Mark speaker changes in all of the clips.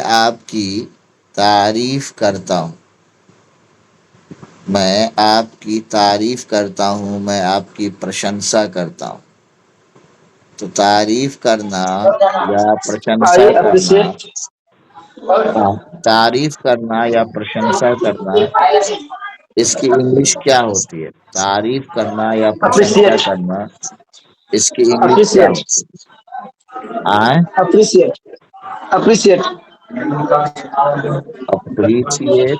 Speaker 1: आपकी तारीफ करता हूँ। मैं आपकी तारीफ करता हूँ, मैं आपकी प्रशंसा करता हूँ। तो तारीफ करना या प्रशंसा
Speaker 2: I
Speaker 1: करना,
Speaker 2: appreciate.
Speaker 1: हाँ, तारीफ करना या प्रशंसा करना, इसकी इंग्लिश क्या होती है? तारीफ करना या प्रशंसा
Speaker 2: Appreciate.
Speaker 1: करना, इसकी इंग्लिश क्या
Speaker 2: Appreciate.
Speaker 1: होती है? आए,
Speaker 2: Appreciate. Appreciate.
Speaker 1: अप्रिशिएट,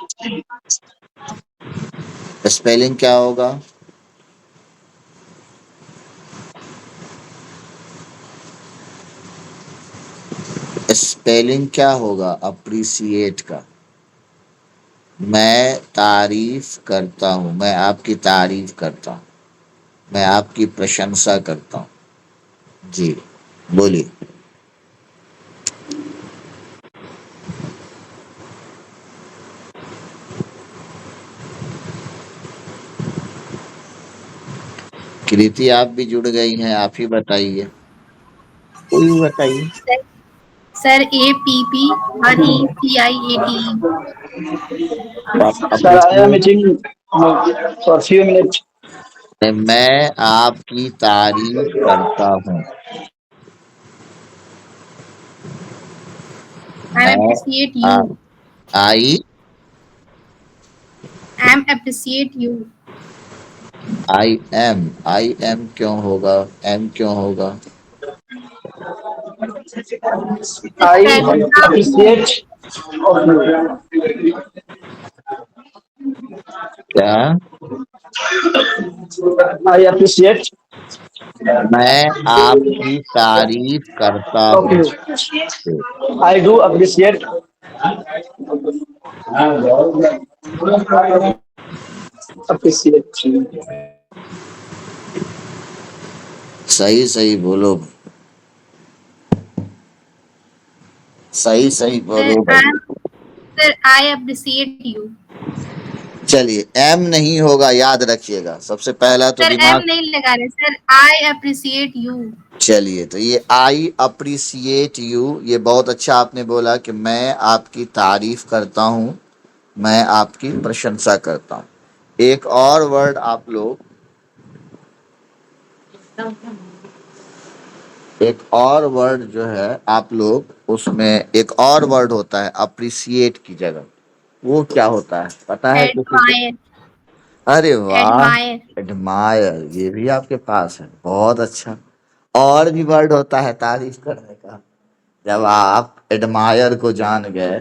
Speaker 1: स्पेलिंग क्या होगा? स्पेलिंग क्या होगा अप्रिशिएट का? मैं तारीफ करता हूँ, मैं आपकी तारीफ करता हूँ, मैं आपकी प्रशंसा करता हूँ। जी, बोलिए। कृति आप भी जुड़ गई हैं, आप ही बताइए, कोई भी बताइए।
Speaker 3: Sir APPRECIATE।
Speaker 2: Sir, I am
Speaker 1: appreciate,
Speaker 2: meeting for few minutes.
Speaker 1: मैं आपकी तारीफ करता हूँ।
Speaker 3: I
Speaker 1: मैं
Speaker 3: appreciate
Speaker 1: ah,
Speaker 3: you.
Speaker 1: I
Speaker 3: I appreciate you.
Speaker 1: I am क्यों होगा? एम क्यों होगा?
Speaker 3: सर
Speaker 2: I
Speaker 3: पहला हूँ।
Speaker 2: appreciate of you.
Speaker 1: क्या?
Speaker 2: I appreciate
Speaker 1: मैं आपकी तारीफ करता
Speaker 2: of
Speaker 1: हूँ।
Speaker 2: you. I do appreciate. Appreciate.
Speaker 1: सही सही बोलो, सही सही
Speaker 3: सर
Speaker 1: बोलो भाई।
Speaker 3: Sir I appreciate you.
Speaker 1: चलिए, एम नहीं होगा, याद रखिएगा। सबसे पहला तो
Speaker 3: सर M
Speaker 1: दिमाग,
Speaker 3: नहीं लगा रहे सर, I appreciate you.
Speaker 1: चलिए, तो ये आई अप्रिसिएट यू, ये बहुत अच्छा आपने बोला कि मैं आपकी तारीफ करता हूँ, मैं आपकी प्रशंसा करता हूँ। एक और वर्ड आप लोग, एक और वर्ड जो है आप लोग, उसमें एक और वर्ड होता है अप्रिसिएट की जगह, वो क्या होता है पता है किसी को?
Speaker 3: Admire.
Speaker 1: अरे वाह,
Speaker 3: Admire.
Speaker 1: एडमायर, ये भी आपके पास है, बहुत अच्छा। और भी वर्ड होता है तारीफ करने का, जब आप एडमायर को जान गए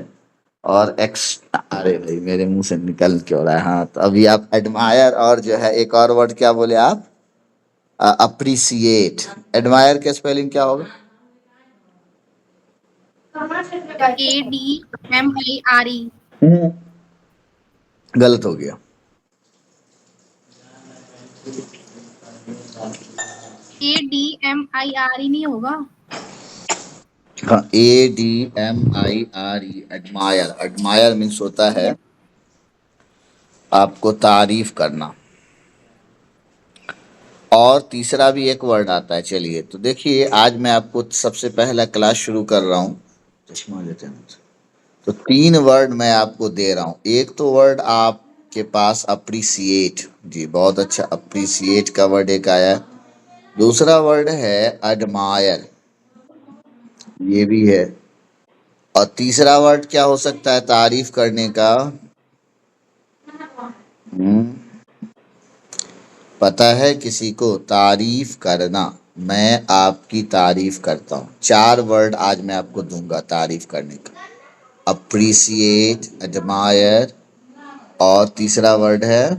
Speaker 1: और एक्स, अरे भाई मेरे मुंह से निकल क्यों रहा है? हाँ, तो अभी आप एडमायर और जो है एक और वर्ड क्या बोले आप? अप्रिसिएट। एडमायर का स्पेलिंग क्या होगा?
Speaker 3: ADMIRE.
Speaker 1: हम्म, गलत हो गया।
Speaker 3: ADMIRE नहीं होगा।
Speaker 1: हाँ, ADMIRE, एडमायर। एडमायर मीन्स होता है आपको तारीफ करना। और तीसरा भी एक वर्ड आता है। चलिए, तो देखिए, आज मैं आपको सबसे पहला क्लास शुरू कर रहा हूँ। चश्मा लेते हैं मुझसे। तो 3 वर्ड मैं आपको दे रहा हूँ। एक तो वर्ड आपके पास अप्रिसिएट, जी बहुत अच्छा, अप्रिसिएट का वर्ड एक आया। दूसरा वर्ड है एडमायर, ये भी है। और तीसरा वर्ड क्या हो सकता है तारीफ करने का? हम्म, पता है किसी को? तारीफ करना, मैं आपकी तारीफ करता हूँ। 4 वर्ड आज मैं आपको दूंगा तारीफ करने का। अप्रिसिएट, एडमायर, और तीसरा वर्ड है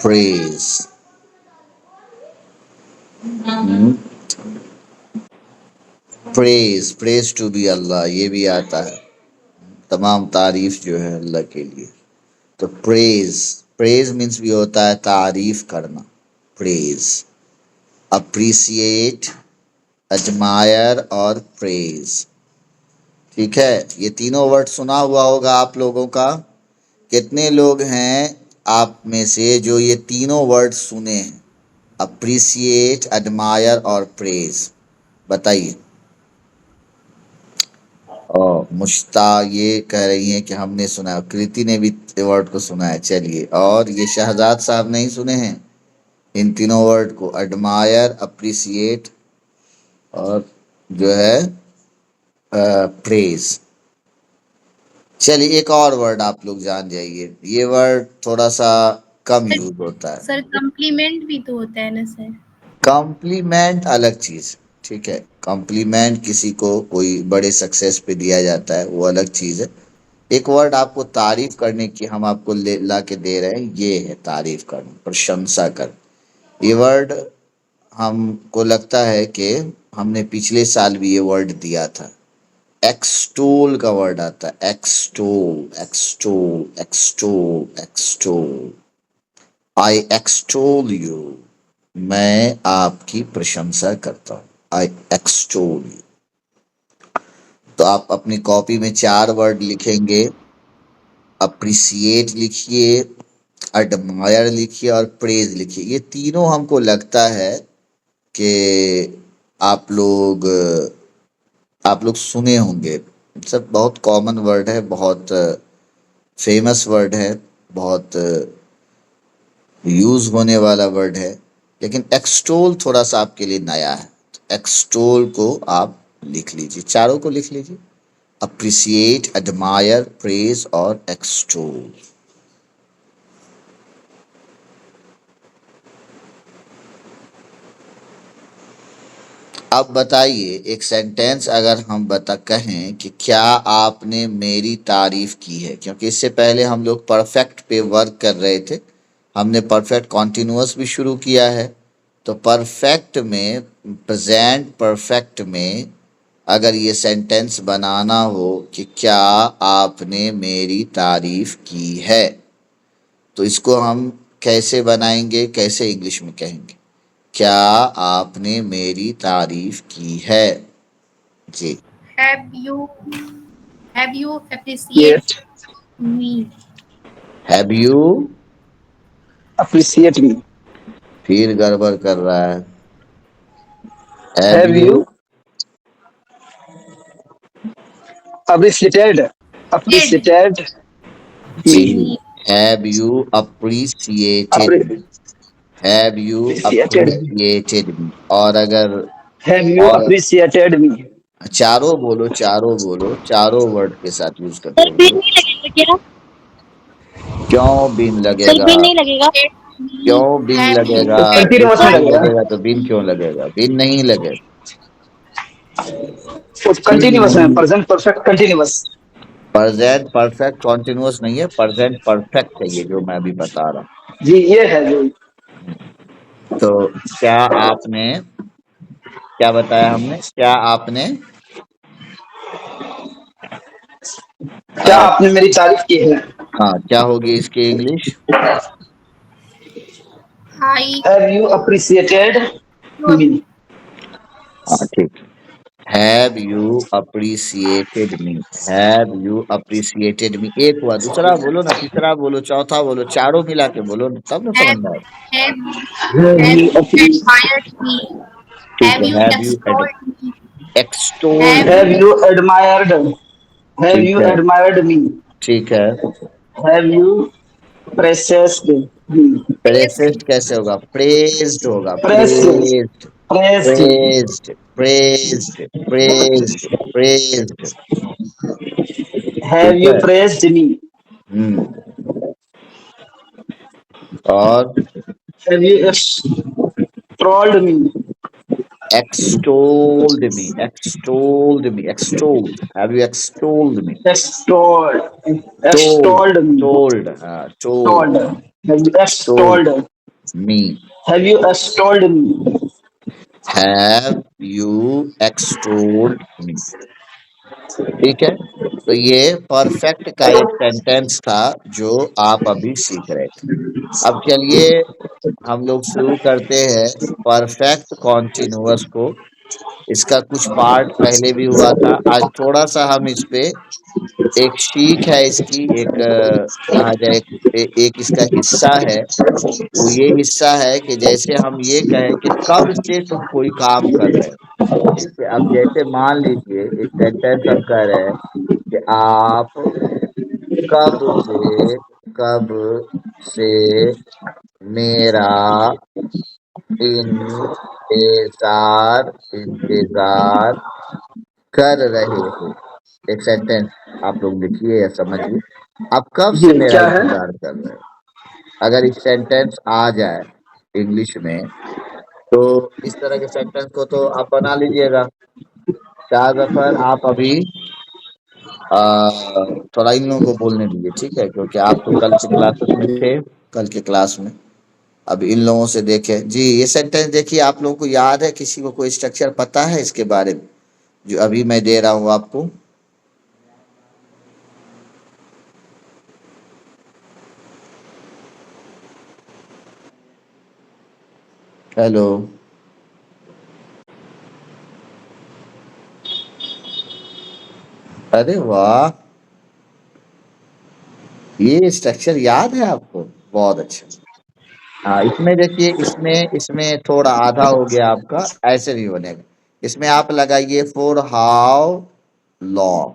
Speaker 1: praise. Praise, praise to be Allah, ये भी आता है। तमाम तारीफ जो है अल्लाह के लिए। तो प्रेज, प्रेज मीन्स भी होता है तारीफ करना, प्रेज। अप्रिसिएट, एडमायर और प्रेज। ठीक है, ये तीनों वर्ड सुना हुआ होगा आप लोगों का। कितने लोग हैं आप में से जो ये तीनों वर्ड सुने हैं? अप्रिसिएट, एडमायर और प्रेज, बताइए। और मुश्ता ये कह रही हैं कि हमने सुना है, कृति ने भी वर्ड को सुना है। चलिए, और ये शहजाद साहब नहीं सुने हैं इन तीनों वर्ड को, एडमायर, अप्रिसिएट और जो है प्रेज। चलिए, एक और वर्ड आप लोग जान जाइए, ये वर्ड थोड़ा सा कम यूज होता है।
Speaker 3: सर कम्प्लीमेंट भी तो होता है ना सर।
Speaker 1: कॉम्प्लीमेंट अलग चीज, ठीक है। कॉम्प्लीमेंट किसी को कोई बड़े सक्सेस पे दिया जाता है, वो अलग चीज है। एक वर्ड आपको तारीफ करने की हम आपको ला के दे रहे हैं, ये है तारीफ करना, प्रशंसा कर। ये वर्ड हमको लगता है कि हमने पिछले साल भी ये वर्ड दिया था। एक्सटोल का वर्ड आता है, extol, extol, extol, extol. I extol you, मैं आपकी प्रशंसा करता हूँ। आई एक्सटोल यू। तो आप अपनी कॉपी में 4 वर्ड लिखेंगे। अप्रिसिएट लिखिए, एडमायर लिखिए और प्रेज लिखिए। ये तीनों हमको लगता है कि आप लोग सुने होंगे। सब बहुत कॉमन वर्ड है, बहुत फेमस वर्ड है, बहुत यूज होने वाला वर्ड है। लेकिन एक्सटोल थोड़ा सा आपके लिए नया है। एक्सटोल को आप लिख लीजिए, चारों को लिख लीजिए। अप्रिसिएट, एडमायर, प्रेज और एक्सटोल। अब बताइए, एक सेंटेंस अगर हम कहें कि क्या आपने मेरी तारीफ की है, क्योंकि इससे पहले हम लोग परफेक्ट पे वर्क कर रहे थे। हमने परफेक्ट कॉन्टिन्यूअस भी शुरू किया है। तो परफेक्ट में, प्रेजेंट परफेक्ट में अगर ये सेंटेंस बनाना हो कि क्या आपने मेरी तारीफ की है, तो इसको हम कैसे बनाएंगे, कैसे इंग्लिश में कहेंगे? क्या आपने मेरी तारीफ की है? जी।
Speaker 3: Have you appreciate
Speaker 2: Yet
Speaker 3: me.
Speaker 1: Have you,
Speaker 2: appreciate me.
Speaker 1: फिर गड़बड़ कर रहा है। Have
Speaker 2: Have
Speaker 1: you,
Speaker 2: you appreciated
Speaker 1: जी।
Speaker 2: me?
Speaker 1: Have you appreciated me,
Speaker 2: Appre-
Speaker 1: have you
Speaker 2: Appreciated.
Speaker 1: Appreciated me. और अगर
Speaker 2: Have you
Speaker 1: और
Speaker 2: appreciated me?
Speaker 1: चारों बोलो, चारों बोलो, चारों वर्ड के साथ यूज करते
Speaker 4: सर
Speaker 1: हैं।
Speaker 4: बिन नहीं लगेगा क्या?
Speaker 1: क्यों बिन
Speaker 4: सर
Speaker 1: लगेगा?
Speaker 4: बिन नहीं लगेगा?
Speaker 1: क्यों बिन
Speaker 3: हैव यू
Speaker 1: लगेगा?
Speaker 2: Continuous में
Speaker 1: बिन
Speaker 2: लगेगा.
Speaker 1: लगेगा तो बिन क्यों लगेगा? बिन नहीं लगेगा। बिन
Speaker 2: Continuous में
Speaker 1: नहीं,
Speaker 2: present perfect continuous.
Speaker 1: Present perfect continuous नहीं है, प्रेजेंट परफेक्ट है ये जो मैं अभी बता रहा
Speaker 2: जी ये है जो.
Speaker 1: हूँ। तो क्या आपने, क्या बताया हमने? क्या आपने
Speaker 2: क्या आपने मेरी तारीफ की है?
Speaker 1: हाँ, क्या होगी इसकी English?
Speaker 3: I
Speaker 2: Have you appreciated me?
Speaker 1: हाँ, ठीक। Have you appreciated me, have you appreciated me. एक हुआ, दूसरा बोलो ना, तीसरा बोलो, चौथा बोलो, चारों मिला के बोलो, तब ना समझ में आएगा।
Speaker 3: Have
Speaker 2: Have
Speaker 3: have
Speaker 2: you
Speaker 3: you
Speaker 2: appreciated?
Speaker 3: Admired me.
Speaker 1: ठीक
Speaker 3: हैव
Speaker 1: है,
Speaker 3: you
Speaker 1: have you
Speaker 3: extolled me.
Speaker 1: Extolled,
Speaker 3: have
Speaker 2: Have you admired? Have
Speaker 1: ठीक
Speaker 2: you
Speaker 1: है,
Speaker 2: admired me?
Speaker 1: ठीक है।
Speaker 2: Have you praised me?
Speaker 1: प्रेसेस्ड कैसे होगा? प्रेज्ड होगा,
Speaker 2: Praised.
Speaker 1: Praised,
Speaker 2: Praised me.
Speaker 1: Praised, praised, praised, praised.
Speaker 2: Have
Speaker 1: ठीक
Speaker 2: you
Speaker 1: है।
Speaker 2: praised me?
Speaker 1: हम्म। और
Speaker 2: Have you extolled me?
Speaker 1: extolled me, extolled me, extolled. Have you extolled me?
Speaker 2: Extolled.
Speaker 1: Told,
Speaker 2: Extolled me.
Speaker 1: told, told,
Speaker 2: Told. Have you
Speaker 1: told
Speaker 2: extolled?
Speaker 1: me.
Speaker 2: Have you extolled me?
Speaker 1: Have you extolled me? ठीक है। तो ये perfect का एक sentence था जो आप अभी सीख रहे थे। अब चलिए हम लोग शुरू करते हैं परफेक्ट कॉन्टिन्यूअस को। इसका कुछ पार्ट पहले भी हुआ था, आज थोड़ा सा हम इस पे एक सीख है इसकी, एक कहा जाए एक इसका हिस्सा है। वो ये हिस्सा है कि जैसे हम ये कहें कि कब से तुम कोई काम कर रहे हो। ठीक है, अब जैसे मान लीजिए एक सेंटेंस हम कह रहे हैं कि आप कब से कब से मेरा इंतजार इंतजार कर रहे हो। एक सेंटेंस आप लोग लिखिए या समझिए। आप कब से मेरा
Speaker 2: क्या है?
Speaker 1: इंतजार कर रहे हो। अगर इस सेंटेंस आ जाए इंग्लिश में तो इस तरह के सेंटेंस को तो आप बना लीजिएगा। शाह जफर आप अभी अ, थोड़ा इन लोगों को बोलने दीजिए, ठीक है, क्योंकि आप तो कल से क्लासेस में थे, कल के क्लास में। अब इन लोगों से देखें जी, ये सेंटेंस देखिए, आप लोगों को याद है, किसी को कोई स्ट्रक्चर पता है इसके बारे में जो अभी मैं दे रहा हूँ आपको। हेलो, अरे वाह, ये स्ट्रक्चर याद है आपको, बहुत अच्छा। हाँ, इसमें देखिए, इसमें इसमें थोड़ा आधा हो गया आपका, ऐसे भी बनेगा। इसमें आप लगाइए for how long,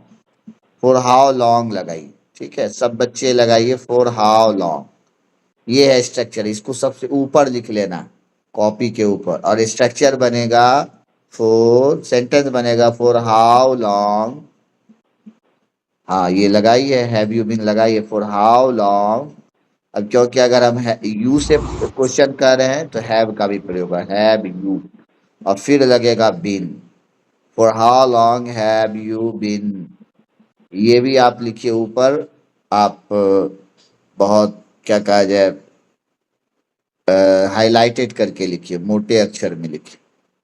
Speaker 1: for how long लगाइए, ठीक है, सब बच्चे लगाइए फॉर हाउ लॉन्ग। ये है स्ट्रक्चर, इसको सबसे ऊपर लिख लेना कॉपी के ऊपर, और स्ट्रक्चर बनेगा फॉर, सेंटेंस बनेगा फॉर हाउ लॉन्ग। हाँ, ये लगाइए, हैव यू बीन लगाइए फॉर हाउ लॉन्ग। अब क्योंकि अगर हम यू से क्वेश्चन कर रहे हैं तो हैव का भी प्रयोग है, हैव यू, और फिर लगेगा been, for how long have you been. ये भी आप लिखिए ऊपर। आप बहुत क्या कहा जाए, हाईलाइटेड करके लिखिए, मोटे अक्षर में लिखिए,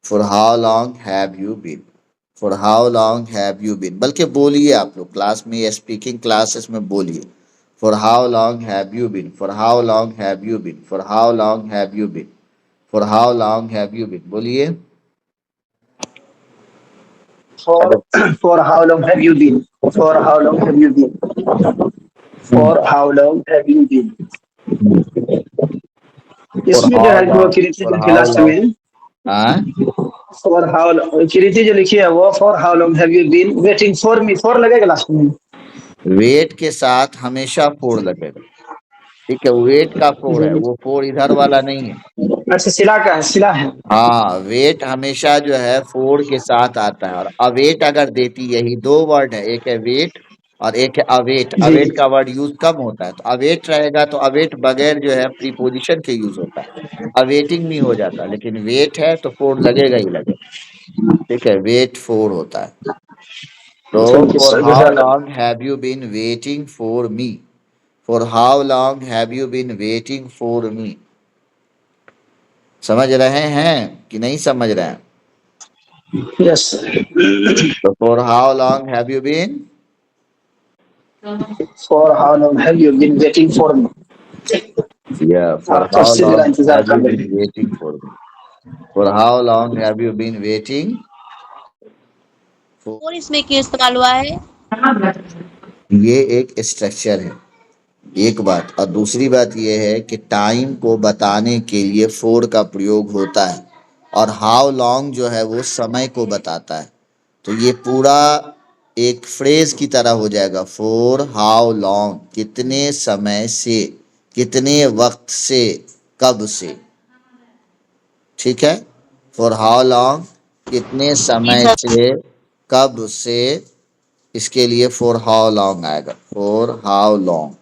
Speaker 1: for how long have you been, for how long have you been. बल्कि बोलिए आप लोग क्लास में या स्पीकिंग क्लासेस में बोलिए, for how long have you been, for how long have you been, for how long have you been, for how long have you been, बोलिए। अगर
Speaker 2: For how long have you been? For how long have you been? For how long have you been?
Speaker 1: For
Speaker 2: इसमें जो
Speaker 1: how
Speaker 2: है जो
Speaker 1: long,
Speaker 2: Kriti
Speaker 1: for
Speaker 2: जो लिखी
Speaker 1: how
Speaker 2: last
Speaker 1: long,
Speaker 2: में,
Speaker 1: हाँ,
Speaker 2: फॉर हाउ कृति जो लिखी है वो for how long have you been waiting for me, for लगेगा लास्ट में।
Speaker 1: वेट के साथ हमेशा फोर लगेगा, ठीक है, वेट का फोर है, वो फोर इधर वाला नहीं है।
Speaker 2: अच्छा, सिला का है, सिला है।
Speaker 1: हाँ, वेट हमेशा जो है फोर के साथ आता है, और अवेट अगर देती, यही दो वर्ड है, एक है वेट और एक है अवेट।
Speaker 2: जी
Speaker 1: अवेट का वर्ड यूज कम होता है, तो अवेट रहेगा तो अवेट बगैर जो है प्रीपोजिशन के यूज होता है, अवेटिंग भी हो जाता है, लेकिन वेट है तो फोर लगेगा ही लगेगा, ठीक है, वेट फोर होता है। तो
Speaker 2: thank you
Speaker 1: for
Speaker 2: sir,
Speaker 1: how
Speaker 2: जजाक
Speaker 1: long have you been waiting for me, for how long have you been waiting for me. समझ रहे हैं कि नहीं समझ रहे हैं?
Speaker 2: यस।
Speaker 1: तो for how long have you been,
Speaker 2: for how long have you been waiting for me?
Speaker 1: yeah, for
Speaker 2: आप कब
Speaker 1: how
Speaker 2: से मेरा
Speaker 1: long
Speaker 2: इंतजार
Speaker 1: have
Speaker 2: कर
Speaker 1: you
Speaker 2: रहे
Speaker 1: been
Speaker 2: हैं?
Speaker 1: waiting for me? For how long have you been waiting for?
Speaker 4: और इसमें क्यों इस्तेमाल हुआ है?
Speaker 1: ये एक स्ट्रक्चर है, एक बात। और दूसरी बात ये है कि टाइम को बताने के लिए फोर का प्रयोग होता है, और हाउ लॉन्ग जो है वो समय को बताता है। तो ये पूरा एक फ्रेज की तरह हो जाएगा, फॉर हाउ लॉन्ग, कितने समय से, कितने वक्त से, कब से, ठीक है, फॉर हाउ लॉन्ग, कितने
Speaker 4: जी
Speaker 1: समय
Speaker 4: सर।
Speaker 1: से, कब से, इसके लिए फॉर हाउ लॉन्ग आएगा, for how long,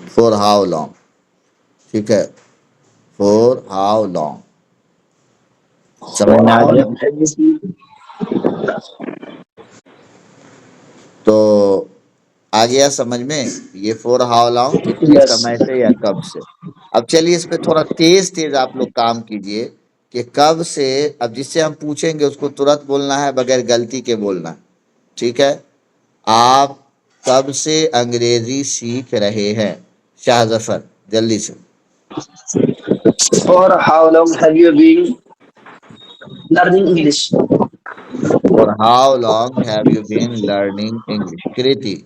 Speaker 1: for how long, ठीक है, फॉर हाउ लॉन्ग। समझ
Speaker 2: फॉर
Speaker 1: में आ
Speaker 2: हाउ
Speaker 1: गया?
Speaker 2: Long have you been?
Speaker 1: तो आ गया समझ में, ये फॉर हाउ लॉन्ग, कितने
Speaker 2: यस।
Speaker 1: समय से या कब से। अब चलिए इस पे थोड़ा तेज तेज आप लोग काम कीजिए कि कब से। अब जिससे हम पूछेंगे उसको तुरंत बोलना है, बगैर गलती के बोलना है, ठीक है। आप कब से अंग्रेजी सीख रहे हैं? शाह जफर, जल्दी से।
Speaker 2: For how long have you been learning English?
Speaker 1: For how long have you been learning English? Kriti,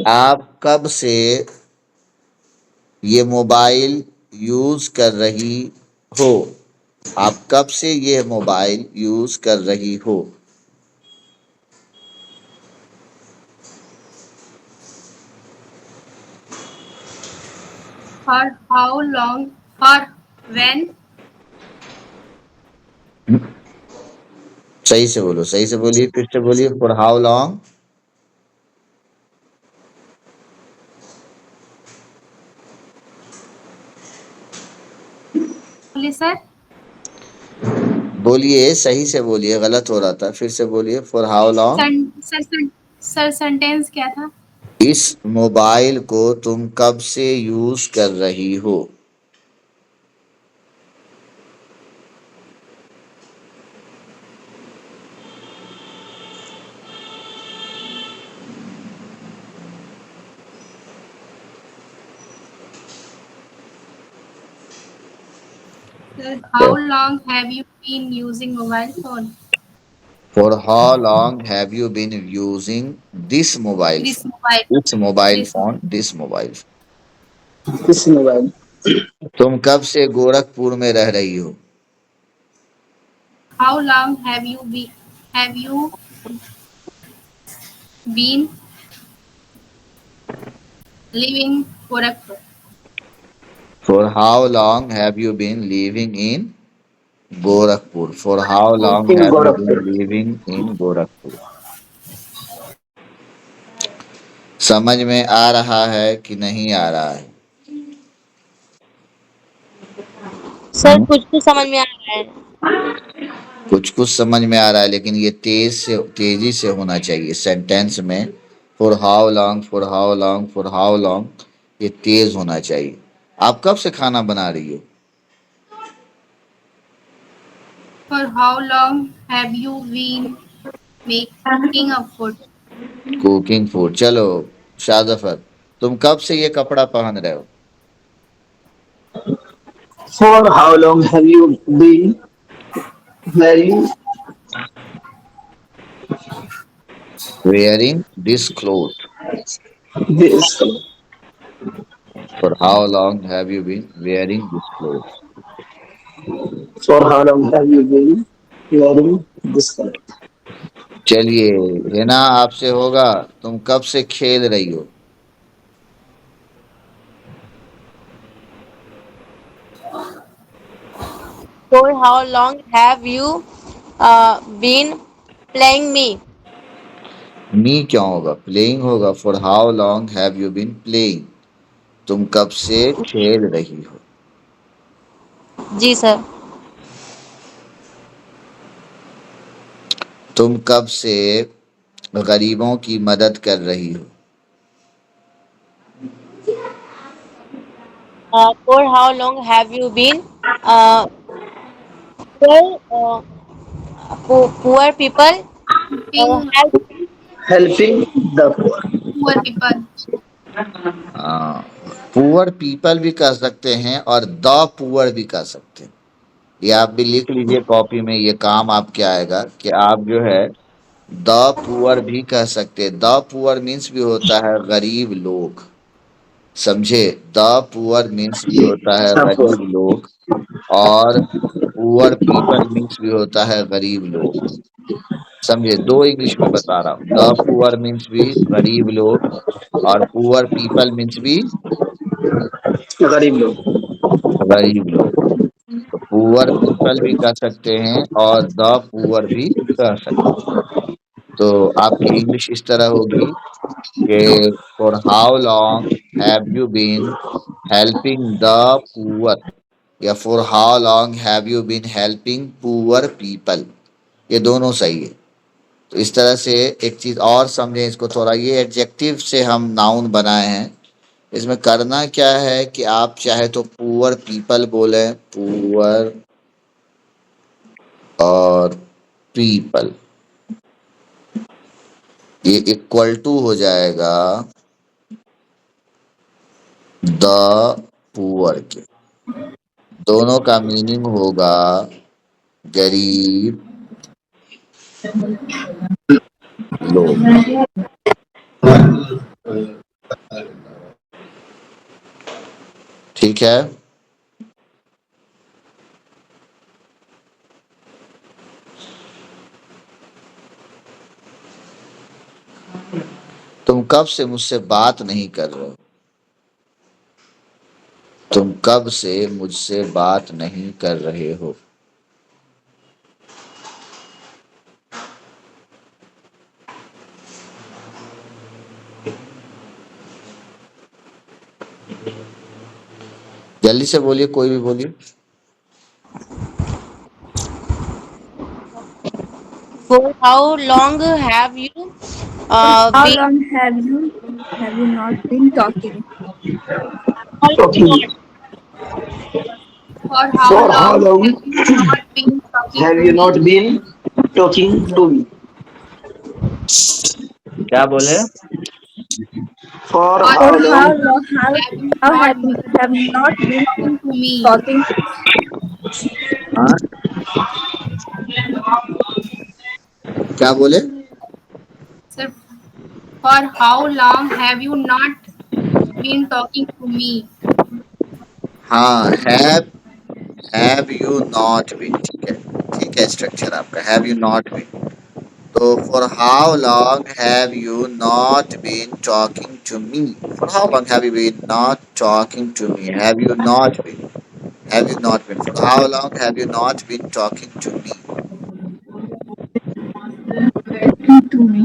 Speaker 1: आप कब से ये मोबाइल यूज कर रही हो? आप कब से ये मोबाइल यूज कर रही हो?
Speaker 3: For how long? For when?
Speaker 1: सही से बोलो, सही से बोलिए, फिर से बोलिए। For how long?
Speaker 3: बोलिए सर।
Speaker 1: बोलिए, सही से बोलिए, गलत हो रहा था, फिर से बोलिए। For how long?
Speaker 3: Sir sentence क्या था?
Speaker 1: इस मोबाइल को तुम कब से यूज कर रही हो?
Speaker 3: Sir, how long have you been using mobile phone?
Speaker 1: For how long have you been using this mobile
Speaker 3: This
Speaker 1: phone?
Speaker 3: mobile.
Speaker 1: This mobile
Speaker 3: This
Speaker 1: phone, this mobile phone.
Speaker 2: This mobile.
Speaker 1: तुम कब से गोरखपुर में रह रही हो?
Speaker 3: How long have you been living Gorakhpur?
Speaker 1: For how long have you been living in Gorakhpur? For how long
Speaker 2: In
Speaker 1: have you been
Speaker 2: Gorakhpur.
Speaker 1: living in Gorakhpur? समझ में आ रहा है कि नहीं आ रहा है?
Speaker 4: सर कुछ कुछ समझ में आ रहा है।
Speaker 1: कुछ कुछ समझ में आ रहा है, लेकिन ये तेजी से होना चाहिए सेंटेंस में। For how long, for how long, for how long, ये तेज होना चाहिए। आप कब से खाना बना रही हो?
Speaker 3: For how long have you been making a food?
Speaker 1: Cooking food. चलो शाजफर, तुम कब से ये कपड़ा पहन रहे हो?
Speaker 2: For how long have you been wearing
Speaker 1: wearing this cloth.
Speaker 2: this?
Speaker 1: For how long have you been wearing this cloth?
Speaker 2: For how long have you been wearing this color?
Speaker 1: चलिए, हिना आपसे होगा। तुम कब से खेल रही हो?
Speaker 4: For how long have you been playing me?
Speaker 1: मी क्यों होगा? प्लेइंग होगा। For how long have you been playing? तुम कब से खेल रही हो?
Speaker 4: जी सर।
Speaker 1: तुम कब से गरीबों की मदद कर रही हो?
Speaker 4: For how long have you been uh, poor, poor people
Speaker 3: Helping
Speaker 4: help?
Speaker 2: Helping the poor.
Speaker 3: poor people.
Speaker 1: Poor people भी कह सकते हैं और द पुअर भी कह सकते हैं। ये आप भी लिख लीजिए कॉपी में, ये काम आपके आएगा कि आप जो है द पुअर भी कह सकते हैं। द पुअर मीन्स भी होता है गरीब लोग, समझे? द पुअर मीन्स भी होता है
Speaker 2: The poor.
Speaker 1: गरीब लोग, और पुअर पीपल मीन्स भी होता है गरीब लोग, समझे? दो इंग्लिश में बता रहा हूँ। द पुअर मीन्स भी गरीब लोग, और पुअर पीपल मीन्स भी
Speaker 2: गरीब लोग।
Speaker 1: गरीब लोग। तो पुअर पीपल भी कह सकते हैं और द पुअर भी कह सकते हैं। तो आपकी इंग्लिश इस तरह होगी कि for how long have you been helping the poor, या for how long have you been helping poor people. ये दोनों सही है। तो इस तरह से एक चीज और समझें इसको थोड़ा, ये एडजेक्टिव से हम नाउन बनाए हैं। इसमें करना क्या है कि आप चाहे तो पुअर पीपल बोले, पुअर और पीपल, ये इक्वल टू हो जाएगा द पुअर के। दोनों का मीनिंग होगा गरीब लोग। ठीक है? कब से मुझसे बात नहीं कर रहे हो? तुम कब से मुझसे बात नहीं कर रहे हो? जल्दी से बोलिए, कोई भी बोलिए।
Speaker 4: For how long have you
Speaker 5: How
Speaker 4: been
Speaker 5: long have you not been talking?
Speaker 2: Talking.
Speaker 3: For how
Speaker 2: For how
Speaker 3: long
Speaker 2: long
Speaker 3: have you not been talking
Speaker 2: have
Speaker 3: to
Speaker 2: you
Speaker 3: me?
Speaker 2: not been talking to me?
Speaker 1: क्या बोले?
Speaker 2: For
Speaker 3: For
Speaker 5: For
Speaker 2: how
Speaker 3: how
Speaker 5: how
Speaker 2: long?
Speaker 5: long
Speaker 3: have you
Speaker 5: how
Speaker 3: not
Speaker 5: have
Speaker 3: been
Speaker 5: not been
Speaker 3: talking to me?
Speaker 5: talking?
Speaker 1: हाँ, क्या बोले?
Speaker 3: Sir, for how long have you not been talking to me?
Speaker 1: हाँ, have you not been, ठीक है, ठीक है, structure आपका have you not been. तो for how long have you not been talking to me? For how long have you been not talking to me? Have you not been, have you not been, for how long have you not been talking to me?
Speaker 5: To me.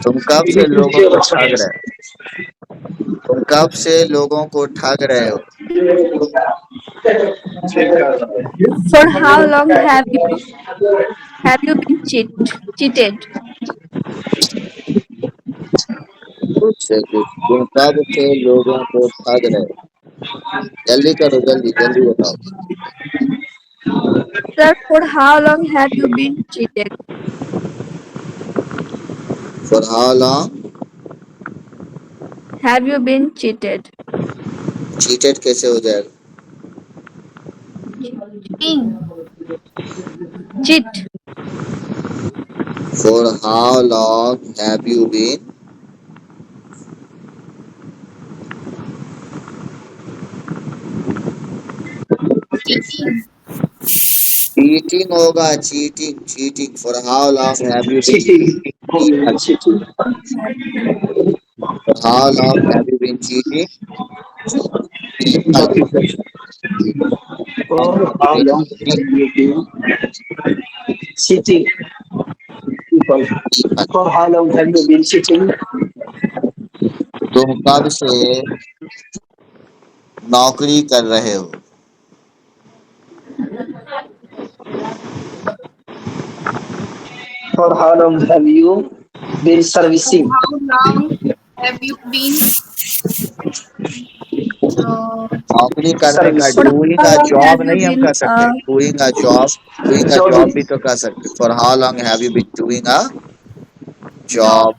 Speaker 1: तुम कब से लोगों को ठग रहे हो? तुम कब से लोगों को ठग रहे हो?
Speaker 5: For how long have you been cheated?
Speaker 1: से कुछ, तुम कब से लोगों को ठग रहे हो? जल्दी करो, जल्दी जल्दी बताओ।
Speaker 5: Sir, for how long have you been cheated?
Speaker 1: For how long,
Speaker 5: Have you been cheated?
Speaker 1: Cheated कैसे हो जाएगा?
Speaker 3: Cheating.
Speaker 5: Cheat.
Speaker 1: For how long have you been,
Speaker 3: Cheating.
Speaker 1: Cheating होगा, cheating cheating. For how long have you been
Speaker 2: Cheating. Cheating.
Speaker 1: For how long have you been cheating?
Speaker 2: For how long have you been cheating people? For how long have you been cheating?
Speaker 1: तुम कब से नौकरी कर रहे हो?
Speaker 2: For how long have you been
Speaker 3: For
Speaker 2: servicing?
Speaker 3: how long have you been
Speaker 1: नौकरी करने का,
Speaker 5: For
Speaker 2: Servicing.
Speaker 1: Doing
Speaker 5: how
Speaker 1: a
Speaker 5: long
Speaker 1: job
Speaker 5: have you
Speaker 1: नहीं हम
Speaker 5: been
Speaker 1: कर सकते, doing a job, doing a job
Speaker 2: Jogging.
Speaker 1: भी तो कर सकते। For how long have you been doing a
Speaker 3: job?
Speaker 1: Job?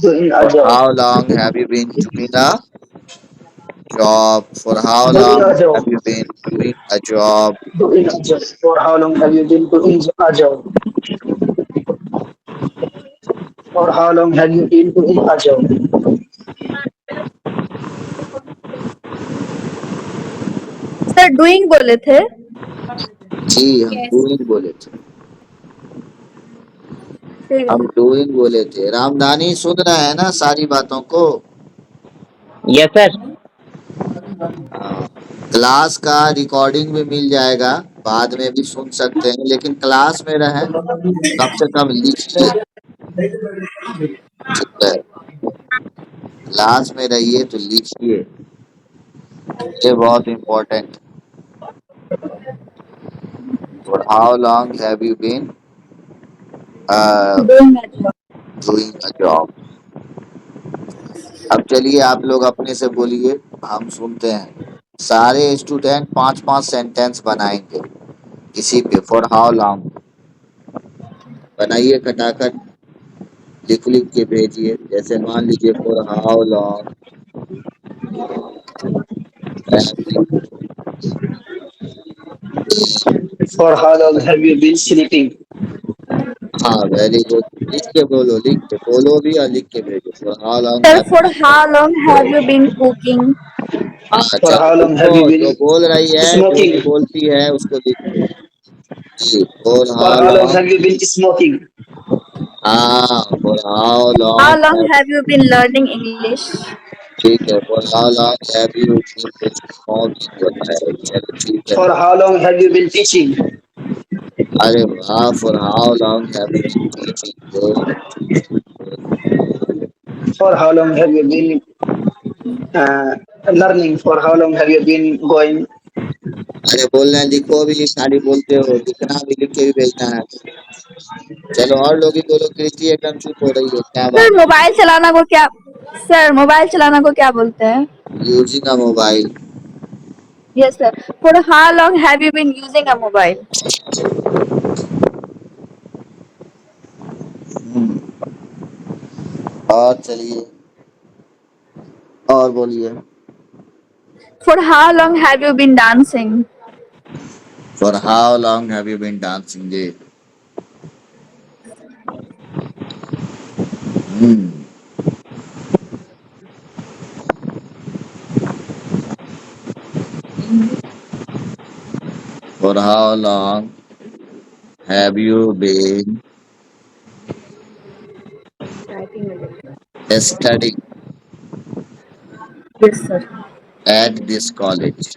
Speaker 2: Doing a
Speaker 1: for
Speaker 2: job.
Speaker 1: How long have you been doing a job? For how
Speaker 2: Doing
Speaker 1: long
Speaker 2: a job.
Speaker 1: Have you been doing a job?
Speaker 2: Doing a job. For how long have you been doing a job? For how long have you been doing a job?
Speaker 5: sir doing बोले थे?
Speaker 1: जी, हम
Speaker 3: Yes.
Speaker 1: Doing बोले थे,
Speaker 5: ठीक
Speaker 1: हम
Speaker 5: है।
Speaker 1: Doing बोले थे। रामधानी सुन रहा है ना सारी बातों को?
Speaker 6: Yes sir.
Speaker 1: हाँ, क्लास का रिकॉर्डिंग भी मिल जाएगा, बाद में भी सुन सकते हैं, लेकिन क्लास में रहें, कम से कम लिखिए, ठीक है? क्लास में रहिए तो लिखिए, ये बहुत important. For how long have you been
Speaker 5: Doing a job.
Speaker 1: Doing a job? अब चलिए आप लोग अपने से बोलिए, हम सुनते हैं। सारे स्टूडेंट 5-5 सेंटेंस बनाएंगे इसी पे, फॉर हाउ लॉन्ग। बनाइए खटाखट, लिख लिख के भेजिए। जैसे मान लीजिए for how long,
Speaker 2: For how long have you been sleeping?
Speaker 1: हाँ वेरी गुड, लिख के बोलो, लिख के बोलो भी और लिख के भेजो। For how long
Speaker 5: Sir,
Speaker 1: have
Speaker 5: for how long have you been cooking?
Speaker 1: हाँ
Speaker 2: For
Speaker 1: चलो
Speaker 2: how long
Speaker 1: लिखो,
Speaker 2: have you
Speaker 1: जो
Speaker 2: been
Speaker 1: बोल रही है, जो
Speaker 2: smoking?
Speaker 1: बोलती है उसको लिखो। जी, for
Speaker 2: For
Speaker 1: how
Speaker 2: how long
Speaker 1: long,
Speaker 2: have you been smoking?
Speaker 1: हाँ, for how
Speaker 5: How
Speaker 1: long
Speaker 5: long
Speaker 1: have,
Speaker 5: have you been learning English?
Speaker 1: ठीक है, for how long have you been taking mocks बताया, चलो ठीक है।
Speaker 2: For how long have you been teaching?
Speaker 1: अरे वाह, for how long have you been teaching?
Speaker 2: For how long have you been learning? For how long have you been going?
Speaker 1: अरे बोलना लिखो भी, खाली बोलते हो, लिखना भी, लिख के भी भेजना है। चलो और लोग भी बोलो, कृति एकदम चुप हो रही है, क्या
Speaker 5: सर
Speaker 1: बात?
Speaker 5: मोबाइल चलाना को क्या सर मोबाइल चलाना को क्या बोलते हैं?
Speaker 1: Using a mobile.
Speaker 5: Yes sir. For how long have you been using a mobile?
Speaker 1: और चलिए, और बोलिए।
Speaker 5: For how long have you been dancing?
Speaker 1: For how long have you been dancing? जी। हम्म। For how long have you been studying
Speaker 5: Yes sir.
Speaker 1: at this college?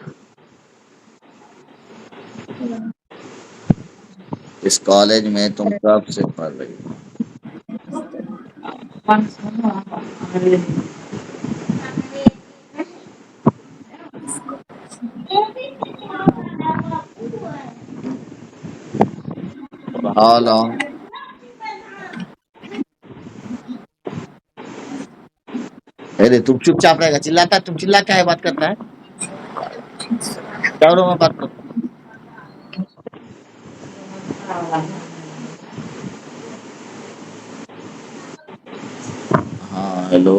Speaker 1: इस college में तुम कब से पढ़ रही हो? For how long? अरे तुम चुपचाप रहेगा, चिल्लाता, तुम चिल्ला क्या है, बात करता है, क्या मैं बात करता हूँ। हाँ हेलो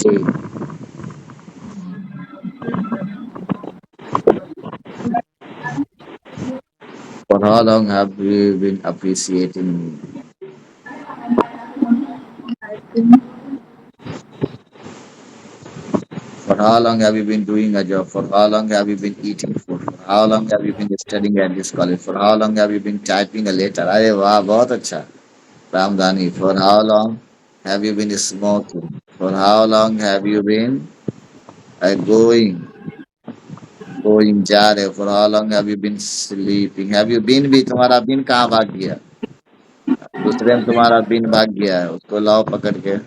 Speaker 1: जी। For how long have you been appreciating me? For how long have you been doing a job? For how long have you been eating food? For how long have you been studying at this college? For how long have you been typing a letter? अरे वाह, बहुत अच्छा Ramdhani. For how long have you been smoking? For how long have you been going जा रहे हो? For how long have you been sleeping? Have you been भी, तुम्हारा बिन कहाँ भाग गया? दूसरे में तुम्हारा बिन भाग गया है, उसको लाओ पकड़ के।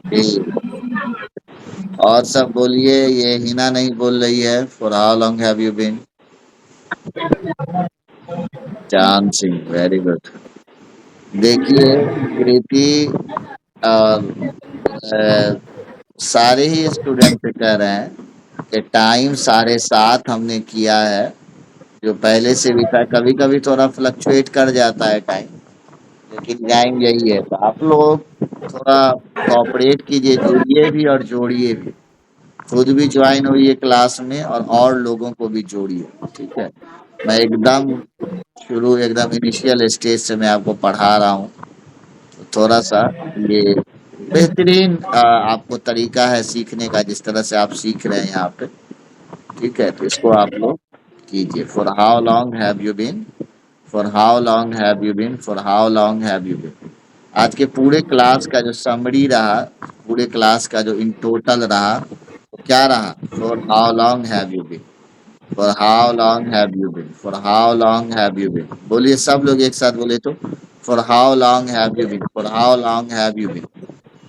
Speaker 1: ठीक। और सब बोलिए, ये हिना नहीं बोल रही है। For how long have you been dancing? Very good. देखिए कृति और सारे ही स्टूडेंट से कह रहे हैं कि टाइम 7:30 हमने किया है, जो पहले से भी था। कभी कभी थोड़ा फ्लक्चुएट कर जाता है टाइम, लेकिन टाइम यही है। तो आप लोग थोड़ा कोऑपरेट कीजिए, जुड़िए भी और जोड़िए भी, खुद भी ज्वाइन होइए क्लास में और लोगों को भी जोड़िए, ठीक है। मैं एकदम शुरू, एकदम इनिशियल स्टेज से मैं आपको पढ़ा रहा हूँ, तो थोड़ा सा ये बेहतरीन आपको तरीका है सीखने का, जिस तरह से आप सीख रहे हैं यहाँ पे, ठीक है। तो इसको आप लोग कीजिए। For how long have you been, for how long have you been, for how long have you been. आज के पूरे क्लास का जो समरी रहा, पूरे क्लास का जो इन टोटल रहा, वो क्या रहा? For how long have you been, for how long have you been, for how long have you been. बोलिए सब लोग एक साथ बोले तो, for how long have you been, for how long have you been,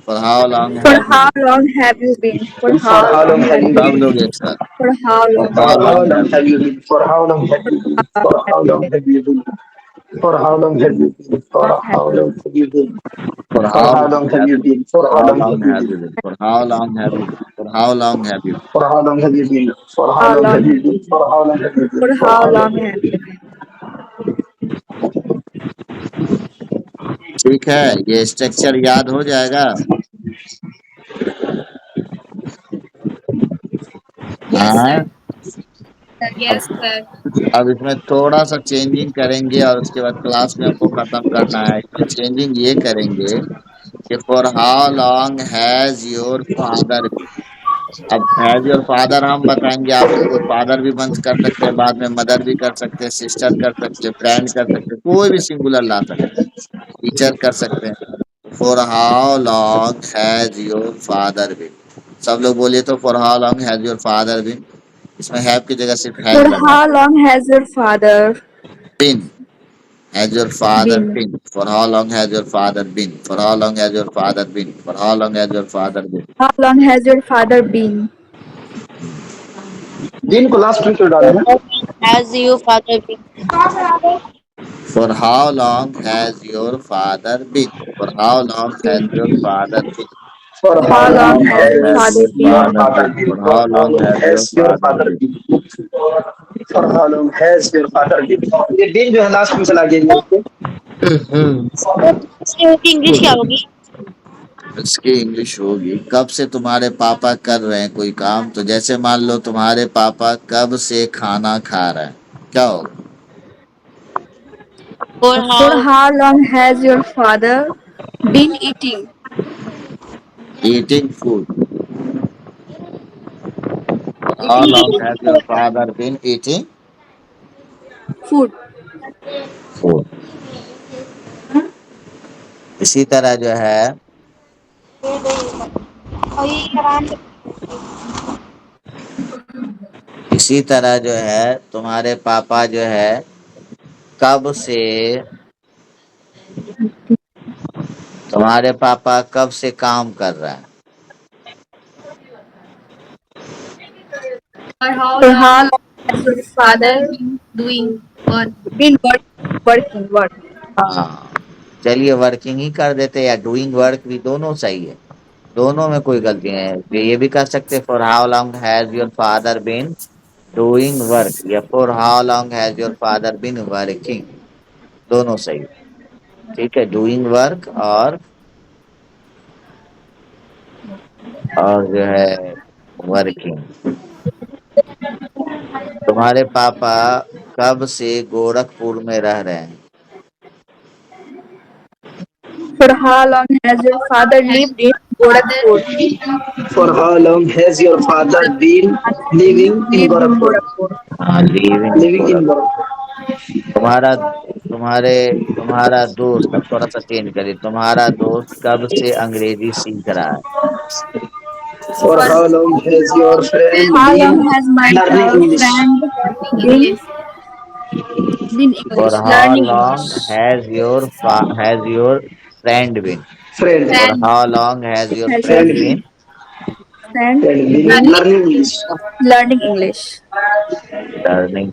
Speaker 1: for how long
Speaker 5: For
Speaker 1: have you
Speaker 5: how
Speaker 1: been.
Speaker 5: long have you been? For
Speaker 2: For
Speaker 5: how
Speaker 2: how
Speaker 5: long
Speaker 2: long have
Speaker 5: have
Speaker 2: you
Speaker 5: you
Speaker 1: सब
Speaker 2: been?
Speaker 1: लोग
Speaker 5: been?
Speaker 1: एक साथ,
Speaker 5: For how
Speaker 1: for
Speaker 5: long
Speaker 1: how
Speaker 2: For
Speaker 5: have you
Speaker 2: how
Speaker 1: long
Speaker 2: long
Speaker 1: have
Speaker 5: been?
Speaker 1: You
Speaker 2: have
Speaker 1: been,
Speaker 2: you been? For how long have you been?
Speaker 5: How
Speaker 2: For
Speaker 5: long have
Speaker 2: how
Speaker 5: you
Speaker 2: long
Speaker 5: been?
Speaker 2: have you been? For how long have you been? For
Speaker 5: Long have
Speaker 2: how
Speaker 5: you
Speaker 2: long have you been?
Speaker 1: For
Speaker 2: For
Speaker 1: how
Speaker 2: how
Speaker 1: long
Speaker 2: long have
Speaker 1: have
Speaker 2: you
Speaker 1: you been,
Speaker 2: been? For how
Speaker 1: how
Speaker 2: long have
Speaker 1: long
Speaker 2: you
Speaker 1: have
Speaker 2: been?
Speaker 1: You been, for how long have you been, for how long have you
Speaker 2: For how long have you been? For how
Speaker 5: how
Speaker 2: long
Speaker 5: long
Speaker 2: have you
Speaker 5: have
Speaker 2: been?
Speaker 5: you
Speaker 2: For
Speaker 5: been?
Speaker 2: how long have you been?
Speaker 5: For
Speaker 2: For
Speaker 5: how
Speaker 2: how long
Speaker 5: long
Speaker 2: have
Speaker 5: have
Speaker 2: you
Speaker 5: you
Speaker 2: been?
Speaker 5: been?
Speaker 1: Been. ठीक है, ये structure याद हो जाएगा।
Speaker 3: Yes,
Speaker 1: हाँ,
Speaker 3: sir. Yes, sir.
Speaker 1: अब इसमें थोड़ा सा चेंजिंग करेंगे और उसके बाद क्लास में हमको खत्म करना है। इसमें चेंजिंग ये करेंगे कि for how long has your father. अब हैज योर फादर हम बताएंगे, आप उसको फादर भी बंद कर सकते हैं, बाद में मदर भी कर सकते हैं, सिस्टर कर सकते हैं, फ्रेंड कर सकते हैं, कोई भी सिंगुलर ला सकते हैं, टीचर कर सकते हैं। For how long has your father been, सब लोग बोलिए तो for how long has your father been, इसमें हैव की जगह सिर्फ हैज
Speaker 5: For
Speaker 1: लगा।
Speaker 5: how long has your father
Speaker 1: been, has your father
Speaker 5: been?
Speaker 1: been? For how long has your father been? For how long has your father been? For how long has your father been?
Speaker 5: How long has your father been?
Speaker 2: दिन को last में क्यों
Speaker 4: For
Speaker 2: डाले हैं?
Speaker 4: how long has your father been?
Speaker 1: For how long has your father been? For how long has your father been?
Speaker 2: For
Speaker 1: For
Speaker 2: how
Speaker 5: How
Speaker 1: how
Speaker 5: long
Speaker 2: long
Speaker 5: has
Speaker 1: long
Speaker 5: your
Speaker 1: has
Speaker 2: has
Speaker 5: father
Speaker 1: your
Speaker 2: your
Speaker 5: been?
Speaker 1: father
Speaker 2: father
Speaker 1: been?
Speaker 2: been?
Speaker 1: For
Speaker 2: For
Speaker 1: how
Speaker 2: how
Speaker 1: long
Speaker 2: long
Speaker 1: has your
Speaker 2: has your
Speaker 1: father
Speaker 2: father
Speaker 1: been?
Speaker 2: been? For how long has your father been? ये दिन जो है last में चला गया English में।
Speaker 4: इसकी English क्या होगी?
Speaker 1: इसकी इंग्लिश होगी, कब से तुम्हारे पापा कर रहे हैं कोई काम, तो जैसे मान लो तुम्हारे पापा कब से खाना खा रहे हैं, क्या होगा?
Speaker 4: For
Speaker 5: For
Speaker 4: how
Speaker 5: how long has your father been eating
Speaker 1: Eating food. For how
Speaker 5: eating
Speaker 1: long has your father been eating
Speaker 5: food?
Speaker 1: food? इसी तरह जो है, इसी तरह जो है तुम्हारे पापा जो है कब से, तुम्हारे पापा कब से काम कर रहे हैं।
Speaker 3: For how
Speaker 5: For how
Speaker 3: long
Speaker 5: long has your
Speaker 3: father
Speaker 5: father
Speaker 3: been doing work?
Speaker 5: been working? Work.
Speaker 1: हाँ, चलिए वर्किंग ही कर देते, या डूइंग वर्क भी, दोनों सही है, दोनों में कोई गलती नहीं है। ये भी कर सकते for how long has your father been doing work, या for how long has your father been working, दोनों सही है। ठीक है, डूइंग वर्क और जो है वर्किंग। तुम्हारे पापा कब से गोरखपुर में रह रहे हैं।
Speaker 5: For how long has your father lived in
Speaker 3: Father
Speaker 5: Gorakhpur?
Speaker 3: been
Speaker 2: For how long has your father been living in
Speaker 5: Lived in
Speaker 2: Gorakhpur?
Speaker 5: Gorakhpur.
Speaker 1: हाँ, living in
Speaker 2: Living in
Speaker 1: Gorakhpur.
Speaker 2: Gorakhpur.
Speaker 1: तुम्हारा तुम्हारा दोस्त, अब थोड़ा सा चेंज करिए, तुम्हारा दोस्त कब से अंग्रेजी सीख रहा है।
Speaker 2: For
Speaker 3: for
Speaker 2: how long has your
Speaker 5: For
Speaker 2: friend
Speaker 5: how long
Speaker 2: been
Speaker 5: has my
Speaker 2: learning English?
Speaker 5: friend been
Speaker 3: English.
Speaker 1: For
Speaker 5: English
Speaker 1: how
Speaker 5: learning
Speaker 1: long
Speaker 5: English?
Speaker 1: has your friend been?
Speaker 2: Friend.
Speaker 1: For
Speaker 3: Friend
Speaker 1: how long has your
Speaker 5: Has your
Speaker 1: friend
Speaker 2: Friend.
Speaker 1: been
Speaker 5: friend
Speaker 2: Friend been
Speaker 5: been
Speaker 3: learning
Speaker 2: learning English.
Speaker 5: learning English?
Speaker 1: learning?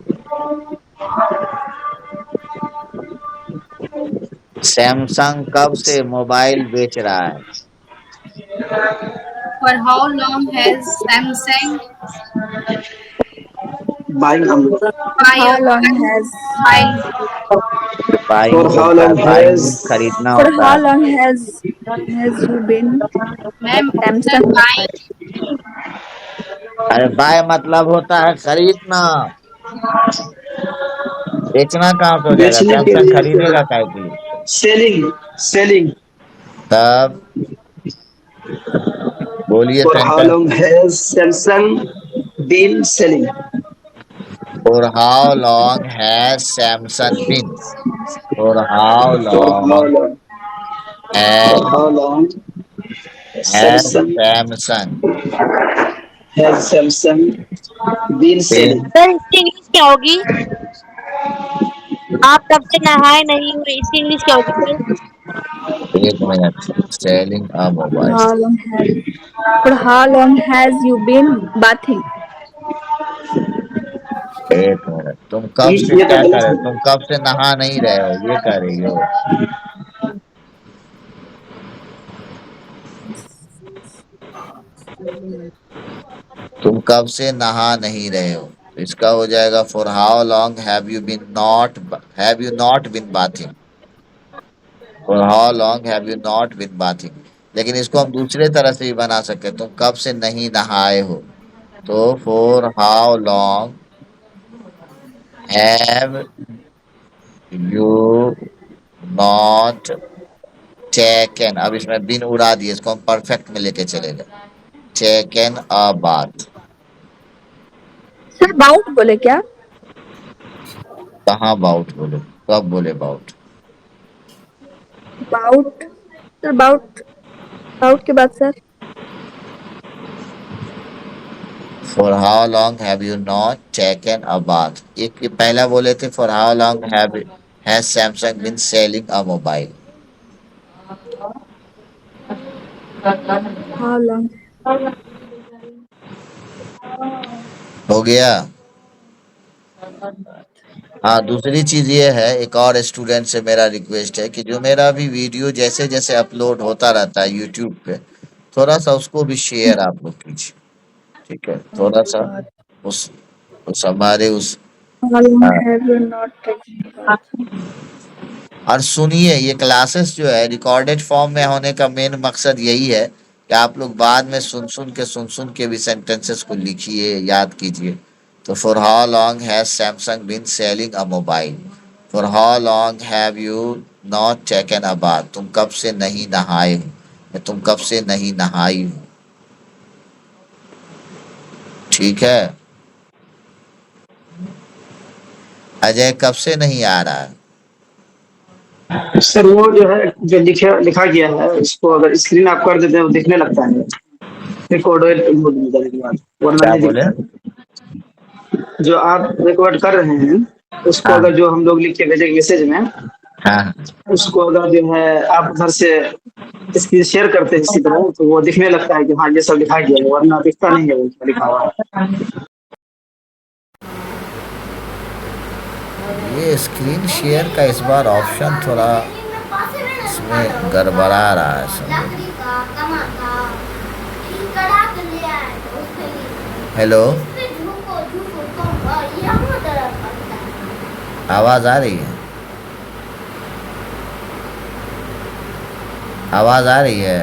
Speaker 1: Samsung कब से mobile बेच रहा है।
Speaker 3: for how long has Samsung
Speaker 2: Buying a
Speaker 5: For how long has
Speaker 3: mobile?
Speaker 1: Buying
Speaker 2: For
Speaker 1: तो
Speaker 2: how
Speaker 1: होता है,
Speaker 2: long
Speaker 1: buying mean
Speaker 2: has
Speaker 1: खरीदना
Speaker 5: For
Speaker 1: होता
Speaker 5: how
Speaker 1: है।
Speaker 5: long has you been
Speaker 3: Ma'am,
Speaker 5: Samsung
Speaker 3: buying
Speaker 5: mobile?
Speaker 1: अरे बाय मतलब होता है खरीदना, बेचना कहाँ से हो जाएगा,
Speaker 2: बेचने के
Speaker 1: सैमसंग
Speaker 2: लिए
Speaker 1: खरीदेगा काय के लिए।
Speaker 2: selling selling
Speaker 1: तब बोलिए
Speaker 2: For how
Speaker 1: sentence.
Speaker 2: long has Samsung been selling?
Speaker 1: For how long has Samsung been, for how
Speaker 2: For how
Speaker 1: long
Speaker 2: long? For
Speaker 1: has
Speaker 2: how long
Speaker 1: has
Speaker 2: Samsung
Speaker 1: Samsung
Speaker 2: has Samsung been
Speaker 1: been.
Speaker 2: selling?
Speaker 4: Sir इसकी English क्या होगी? आप कब से नहाए नहीं हुए, इसकी इंग्लिश क्या होगी सर?
Speaker 1: एक minute, selling a
Speaker 5: For
Speaker 1: mobile.
Speaker 5: how long has you been bathing?
Speaker 1: एक मिनट, तुम कब से
Speaker 2: ये तो
Speaker 1: क्या कर
Speaker 2: गलत
Speaker 1: रहे हो,
Speaker 2: है।
Speaker 1: तुम कब से नहा नहीं रहे हो, ये कह रही हो। तुम कब से नहा नहीं रहे हो, तो इसका हो जाएगा for how long have you not been bathing. For how long have you not been bathing. लेकिन इसको हम दूसरे तरह से भी बना सकते हैं, तुम कब से नहीं नहाए हो, तो for how long have you not taken, अब इसमें बिन उड़ा दिए, इसको हम परफेक्ट में लेके चले गए, taken a bath.
Speaker 5: Sir about बोले क्या?
Speaker 1: कहाँ अबाउट बोले, तो अब बोले अबाउट।
Speaker 5: About, sir, about के बाद sir
Speaker 1: for how long have you not taken a bath. एक ये पहला बोले थे for how long has Samsung been selling a mobile.
Speaker 5: how long?
Speaker 1: हो गया। हाँ, दूसरी चीज ये है, एक और स्टूडेंट से मेरा रिक्वेस्ट है कि जो मेरा भी वीडियो जैसे जैसे अपलोड होता रहता है यूट्यूब पे, थोड़ा सा उसको भी शेयर आप लोग कीजिए, ठीक है? थोड़ा सा उस हमारे उस
Speaker 5: How long
Speaker 1: हाँ,
Speaker 5: have you not taken a bath?
Speaker 1: और सुनिए, ये क्लासेस जो है रिकॉर्डेड फॉर्म में होने का मेन मकसद यही है कि आप लोग बाद में सुन के भी सेंटेंसेस को लिखिए, याद कीजिए। तो for how long has Samsung been selling a mobile. For how long have you not taken a bath. तुम कब से नहीं नहाए हो, या तुम कब से नहीं नहाई हो, ठीक है? अजय कब से नहीं आ रहा है?
Speaker 2: सर वो जो है जो लिखा गया है उसको अगर स्क्रीन आप कर देते हैं वो दिखने लगता है रिकॉर्डेड मोड में जाने के बाद, वरना
Speaker 1: क्या
Speaker 2: नहीं
Speaker 1: बोले?
Speaker 2: दिखता है। जो आप रिकॉर्ड कर रहे हैं उसको
Speaker 1: हाँ
Speaker 2: अगर जो हम लोग लिख के भेजेंगे मैसेज में,
Speaker 1: हाँ
Speaker 2: उसको अगर जो है आप उधर से स्क्रीन शेयर करते हैं इसी तरह, तो वो दिखने लगता है कि हाँ ये सब लिखा गया है, वरना दिखता नहीं है वो क्या लिखा हुआ है।
Speaker 1: ये स्क्रीन शेयर का इस बार ऑप्शन थोड़ा इसमें गड़बड़ा रहा है सब। हेलो, आवाज आ रही है? आवाज आ रही है?